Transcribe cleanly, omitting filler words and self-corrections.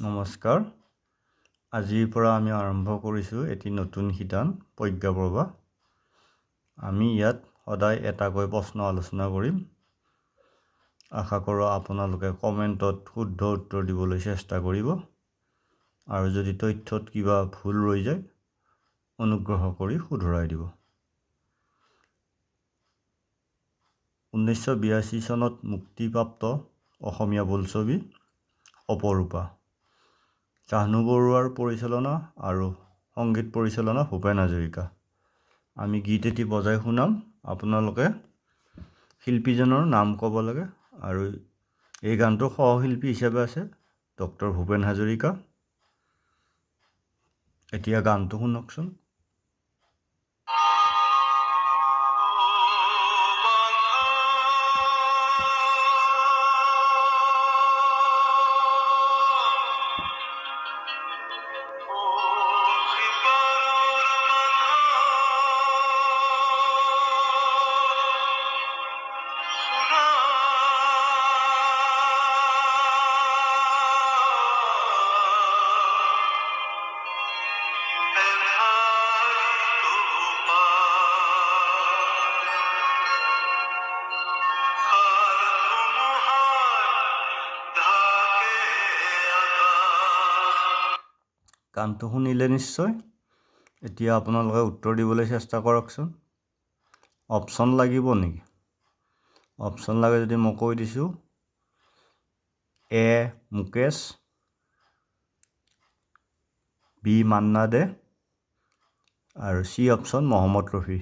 নমস্কাৰ। আজিৰ পৰা আমি আৰম্ভ কৰিছোঁ এটি নতুন শিতান প্ৰজ্ঞাপ্ৰভা। আমি ইয়াত সদায় এটাকৈ প্ৰশ্ন আলোচনা কৰিম। আশা কৰোঁ আপোনালোকে কমেণ্টত শুদ্ধ উত্তৰ দিবলৈ চেষ্টা কৰিব, আৰু যদি তথ্যত কিবা ভুল ৰৈ যায় অনুগ্ৰহ কৰি শুধৰাই দিব। 1982 চনত মুক্তিপ্ৰাপ্ত অসমীয়া বোলছবি অপৰূপা। জাহ্নু বৰুৱাৰ পৰিচালনা আৰু সংগীত পৰিচালনা ভূপেন হাজৰিকা। আমি গীত এটি বজাই শুনাম, আপোনালোকে শিল্পীজনৰ নাম ক'ব লাগে, আৰু এই গানটোৰ সহশিল্পী হিচাপে আছে ডক্টৰ ভূপেন হাজৰিকা। এতিয়া গানটো শুনকচোন। গানটো শুনিলে নিশ্চয়। এতিয়া আপোনালোকে উত্তৰ দিবলৈ চেষ্টা কৰকচোন। অপশ্যন লাগিব নেকি? অপশ্যন লাগে যদি মই কৈ দিছোঁ। এ মুকেশ, বি মান্না দে, আৰু চি অপশ্যন মহম্মদ ৰফি।